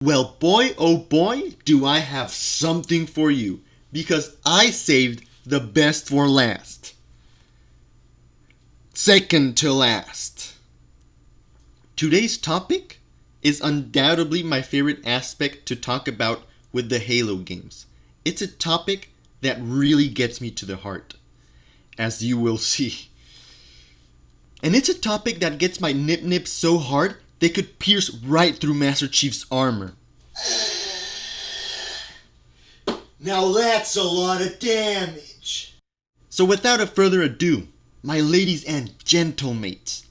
Well, boy, oh boy, do I have something for you, because I saved the best for last. Second to last. Today's topic is undoubtedly my favorite aspect to talk about with the Halo games. It's a topic that really gets me to the heart, as you will see. And it's a topic that gets my nip so hard they could pierce right through Master Chief's armor. Now that's a lot of damage. So without a further ado, my ladies and gentlemates,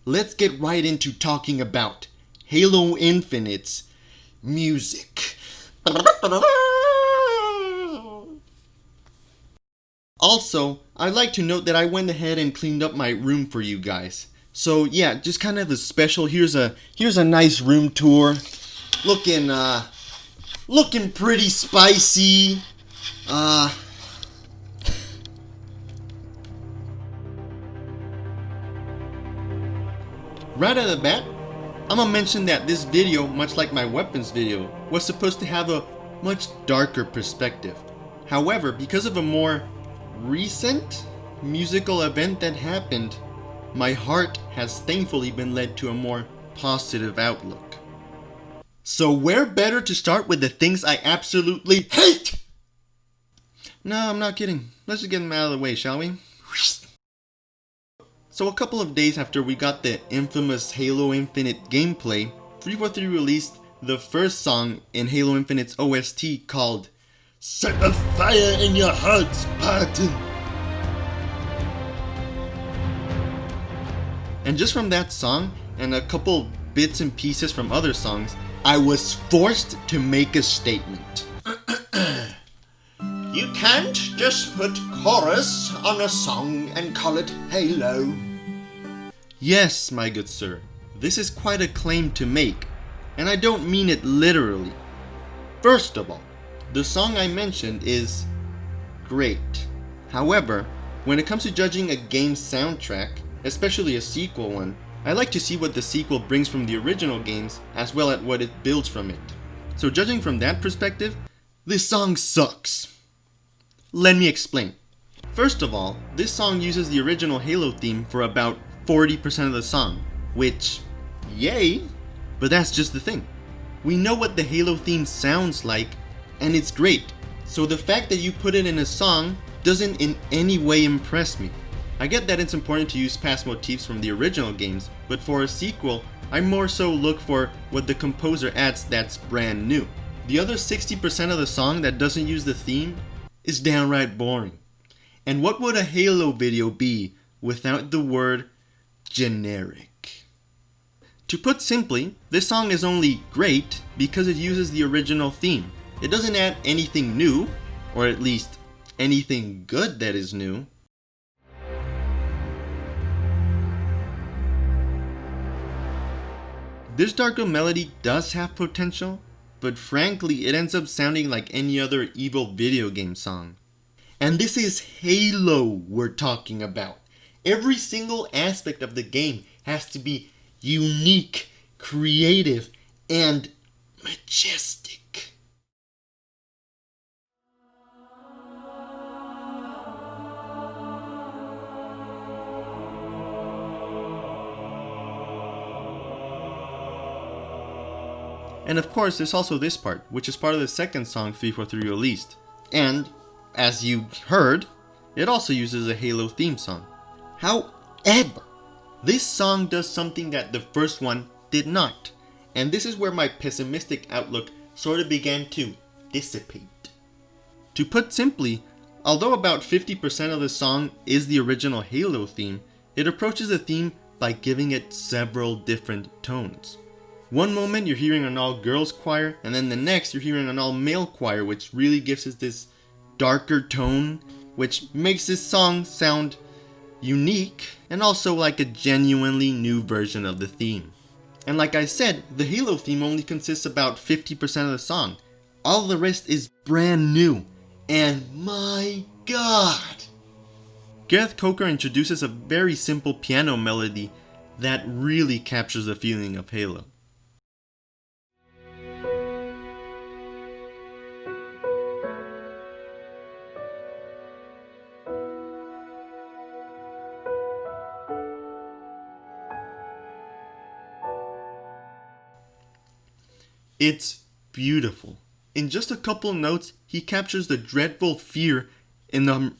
let's get right into talking about Halo Infinite's music. Also, I'd like to note that I went ahead and cleaned up my room for you guys. So yeah, just kind of a special, here's a nice room tour. Looking pretty spicy. Right out of the bat, I'm gonna mention that this video, much like my weapons video, was supposed to have a much darker perspective. However, because of a more recent musical event that happened, my heart has thankfully been led to a more positive outlook. So where better to start with the things I absolutely hate? No, I'm not kidding. Let's just get them out of the way, shall we? So a couple of days after we got the infamous Halo Infinite gameplay, 343 released the first song in Halo Infinite's OST called Set a Fire in Your Heart, Spartan. And just from that song, and a couple bits and pieces from other songs, I was forced to make a statement. You can't just put chorus on a song and call it Halo. Yes, my good sir, this is quite a claim to make, and I don't mean it literally. First of all, the song I mentioned is great. However, when it comes to judging a game's soundtrack, especially a sequel one, I like to see what the sequel brings from the original games as well as what it builds from it. So judging from that perspective, this song sucks. Let me explain. First of all, this song uses the original Halo theme for about 40% of the song, which, yay, but that's just the thing. We know what the Halo theme sounds like, and it's great, so the fact that you put it in a song doesn't in any way impress me. I get that it's important to use past motifs from the original games, but for a sequel, I more so look for what the composer adds that's brand new. The other 60% of the song that doesn't use the theme is downright boring. And what would a Halo video be without the word generic? To put simply, this song is only great because it uses the original theme. It doesn't add anything new, or at least anything good that is new. This darker melody does have potential, but frankly it ends up sounding like any other evil video game song. And this is Halo we're talking about. Every single aspect of the game has to be unique, creative, and majestic. And of course, there's also this part, which is part of the second song 343 released. And, as you heard, it also uses a Halo theme song. However, this song does something that the first one did not. And this is where my pessimistic outlook sort of began to dissipate. To put simply, although about 50% of the song is the original Halo theme, it approaches the theme by giving it several different tones. One moment you're hearing an all-girls choir, and then the next you're hearing an all-male choir, which really gives us this darker tone, which makes this song sound unique, and also like a genuinely new version of the theme. And like I said, the Halo theme only consists about 50% of the song. All the rest is brand new, and my god! Gareth Coker introduces a very simple piano melody that really captures the feeling of Halo. It's beautiful. In just a couple notes, he captures the dreadful fear in the...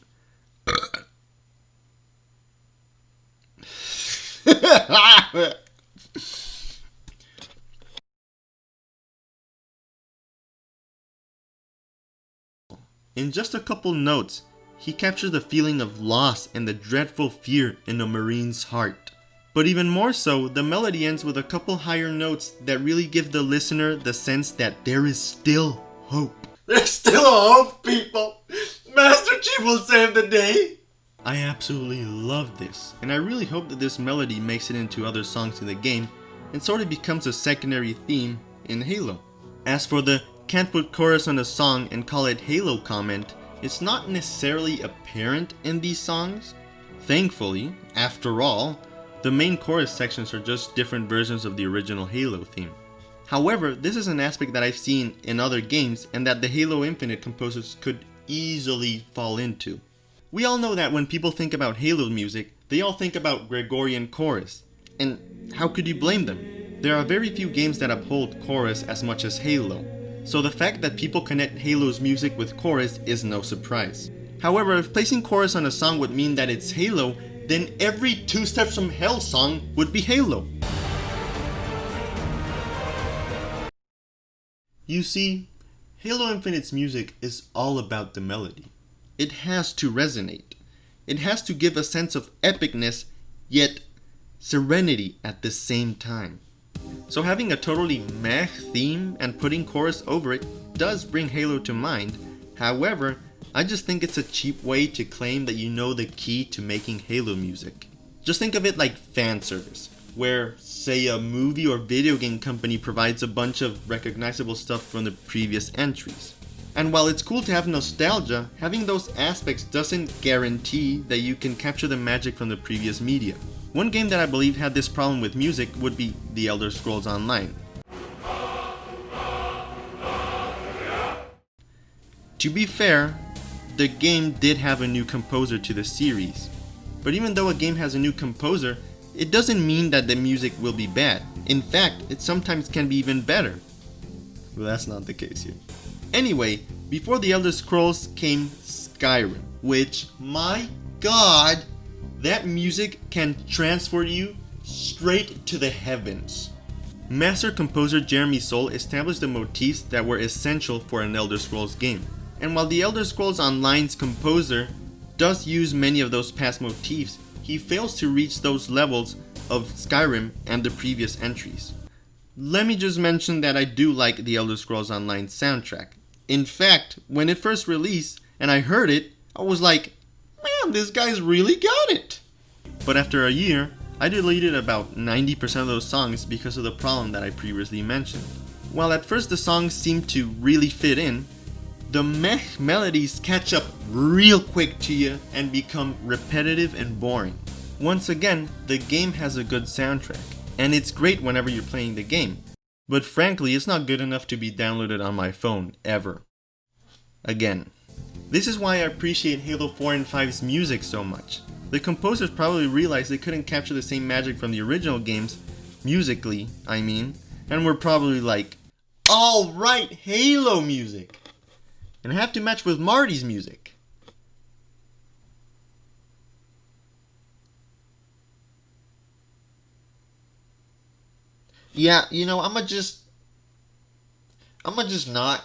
In just a couple notes, he captures the feeling of loss and the dreadful fear in a marine's heart. But even more so, the melody ends with a couple higher notes that really give the listener the sense that there is still hope. There's still a hope, people! Master Chief will save the day! I absolutely love this, and I really hope that this melody makes it into other songs in the game and sort of becomes a secondary theme in Halo. As for the "can't put chorus on a song and call it Halo" comment, it's not necessarily apparent in these songs. Thankfully, after all, the main chorus sections are just different versions of the original Halo theme. However, this is an aspect that I've seen in other games and that the Halo Infinite composers could easily fall into. We all know that when people think about Halo music, they all think about Gregorian chorus. And how could you blame them? There are very few games that uphold chorus as much as Halo. So the fact that people connect Halo's music with chorus is no surprise. However, if placing chorus on a song would mean that it's Halo, then every Two Steps from Hell song would be Halo. You see, Halo Infinite's music is all about the melody. It has to resonate. It has to give a sense of epicness, yet serenity at the same time. So having a totally meh theme and putting chorus over it does bring Halo to mind. However, I just think it's a cheap way to claim that you know the key to making Halo music. Just think of it like fan service, where, say, a movie or video game company provides a bunch of recognizable stuff from the previous entries. And while it's cool to have nostalgia, having those aspects doesn't guarantee that you can capture the magic from the previous media. One game that I believe had this problem with music would be The Elder Scrolls Online. To be fair, the game did have a new composer to the series. But even though a game has a new composer, it doesn't mean that the music will be bad. In fact, it sometimes can be even better. Well, that's not the case here. Anyway, before The Elder Scrolls came Skyrim, which, my god, that music can transport you straight to the heavens. Master composer Jeremy Soule established the motifs that were essential for an Elder Scrolls game. And while The Elder Scrolls Online's composer does use many of those past motifs, he fails to reach those levels of Skyrim and the previous entries. Let me just mention that I do like The Elder Scrolls Online soundtrack. In fact, when it first released and I heard it, I was like, man, this guy's really got it. But after a year, I deleted about 90% of those songs because of the problem that I previously mentioned. While at first the songs seemed to really fit in, the meh melodies catch up real quick to you and become repetitive and boring. Once again, the game has a good soundtrack, and it's great whenever you're playing the game. But frankly, it's not good enough to be downloaded on my phone, ever. Again, this is why I appreciate Halo 4 and 5's music so much. The composers probably realized they couldn't capture the same magic from the original games, musically, I mean, and were probably like, alright, Halo music! And have to match with Marty's music. Yeah, you know, I'ma just not.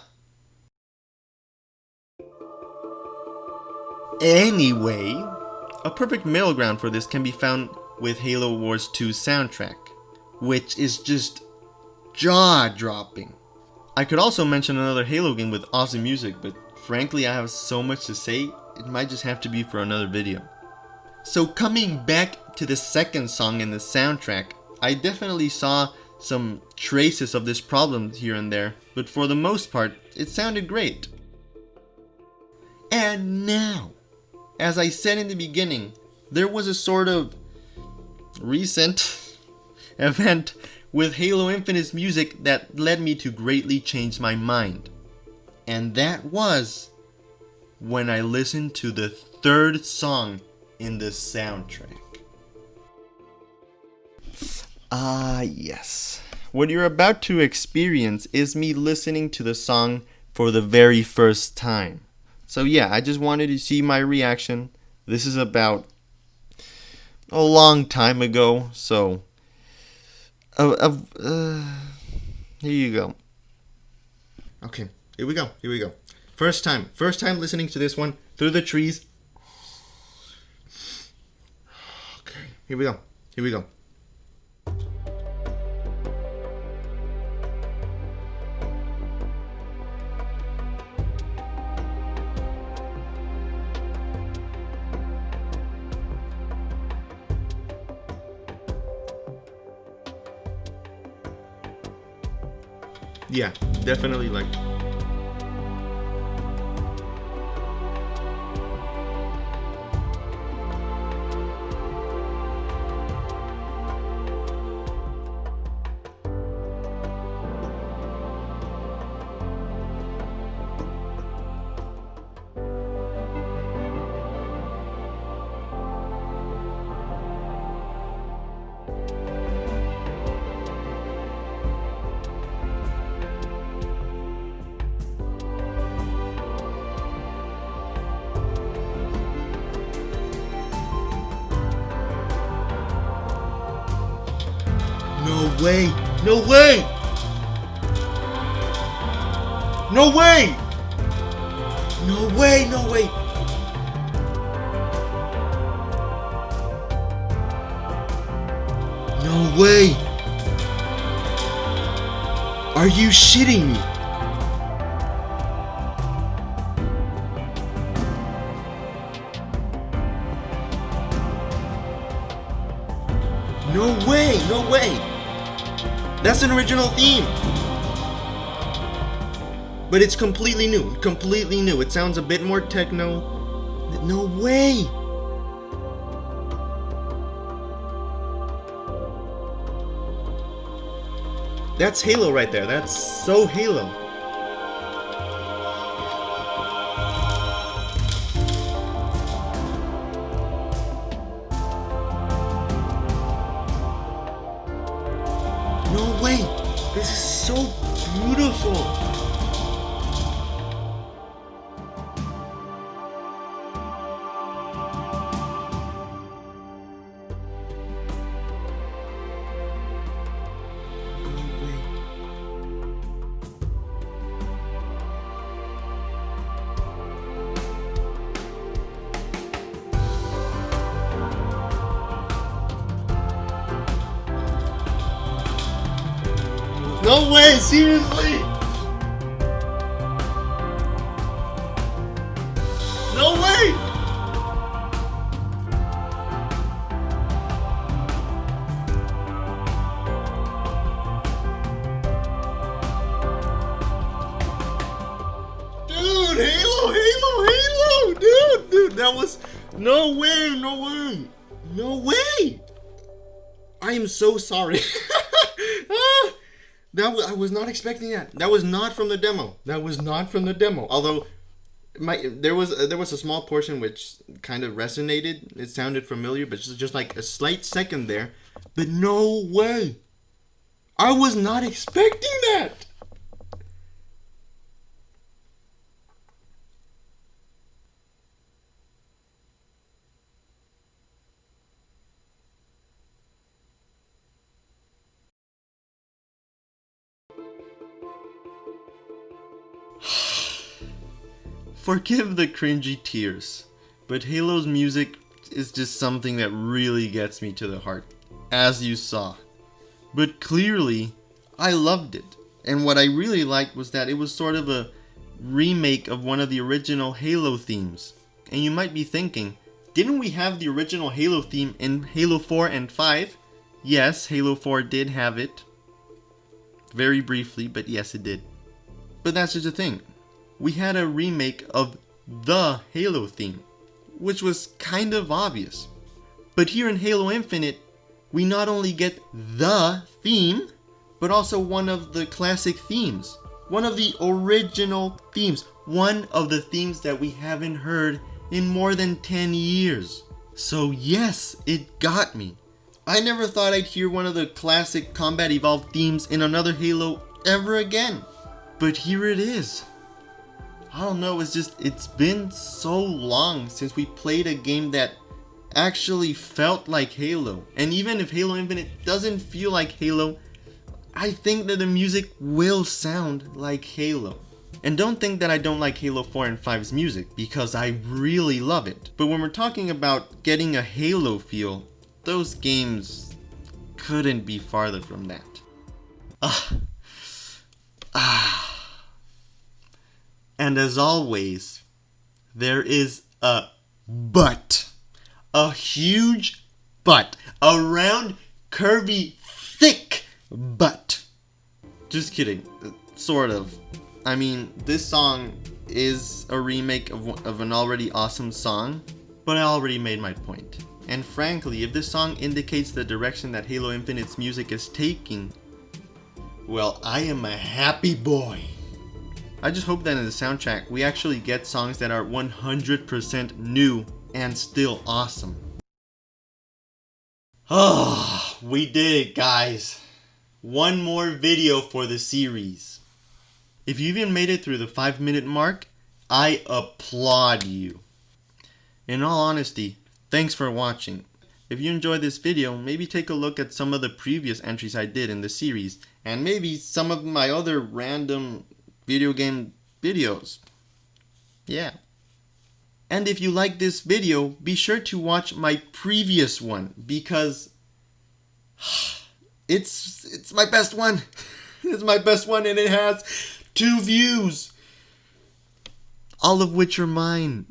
Anyway, a perfect middle ground for this can be found with Halo Wars 2's soundtrack, which is just jaw-dropping. I could also mention another Halo game with awesome music, but frankly I have so much to say, it might just have to be for another video. So coming back to the second song in the soundtrack, I definitely saw some traces of this problem here and there, but for the most part, it sounded great. And now, as I said in the beginning, there was a sort of recent event with Halo Infinite's music that led me to greatly change my mind. And that was when I listened to the third song in the soundtrack. Ah, yes. what you're about to experience is me listening to the song for the very first time. So yeah, I just wanted to see my reaction. This is about a long time ago, so here you go. Okay, here we go. First time listening to this one through the trees. Okay, here we go. Yeah, definitely like. No way! No way! No way! No way! No way! No way! Are you shitting me? No way! No way! That's an original theme! But it's completely new. Completely new. It sounds a bit more techno. No way! That's Halo right there. That's so Halo. No way! This is so beautiful! No way, seriously? No way! Dude, Halo! Dude, that was... No way! I am so sorry. I was not expecting that. That was not from the demo. Although, there was a small portion which kind of resonated. It sounded familiar, but just like a slight second there. But no way. I was not expecting that. Forgive the cringy tears, but Halo's music is just something that really gets me to the heart, as you saw. But clearly, I loved it. And what I really liked was that it was sort of a remake of one of the original Halo themes. And you might be thinking, didn't we have the original Halo theme in Halo 4 and 5? Yes, Halo 4 did have it. Very briefly, but yes, it did. But that's just the thing. We had a remake of the Halo theme, which was kind of obvious. But here in Halo Infinite, we not only get the theme, but also one of the classic themes. One of the original themes. One of the themes that we haven't heard in more than 10 years. So yes, it got me. I never thought I'd hear one of the classic Combat Evolved themes in another Halo ever again. But here it is. I don't know, it's been so long since we played a game that actually felt like Halo. And even if Halo Infinite doesn't feel like Halo, I think that the music will sound like Halo. And don't think that I don't like Halo 4 and 5's music, because I really love it. But when we're talking about getting a Halo feel, those games couldn't be farther from that. And as always, there is a but. A huge but. A round, curvy, thick but. Just kidding. Sort of. I mean, this song is a remake of an already awesome song, but I already made my point. And frankly, if this song indicates the direction that Halo Infinite's music is taking, well, I am a happy boy. I just hope that in the soundtrack, we actually get songs that are 100% new and still awesome. Oh, we did it, guys. One more video for the series. If you even made it through the 5-minute mark, I applaud you. In all honesty, thanks for watching. If you enjoyed this video, maybe take a look at some of the previous entries I did in the series, and maybe some of my other random video game videos. Yeah. And if you like this video, be sure to watch my previous one, because it's my best one. It's my best one, and it has 2 views, all of which are mine.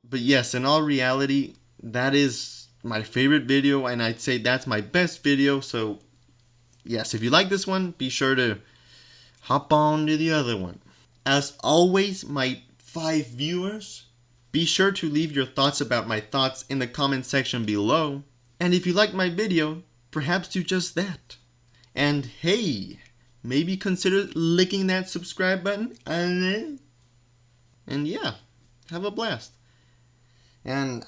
But yes, in all reality, that is my favorite video, and I'd say that's my best video. So yes, if you like this one, be sure to hop on to the other one. As always, my 5 viewers, be sure to leave your thoughts about my thoughts in the comment section below. And if you like my video, perhaps do just that. And hey, maybe consider licking that subscribe button. And yeah, have a blast. And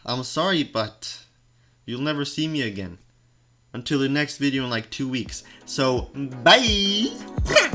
I'm sorry, but you'll never see me again until the next video in like 2 weeks. So, bye!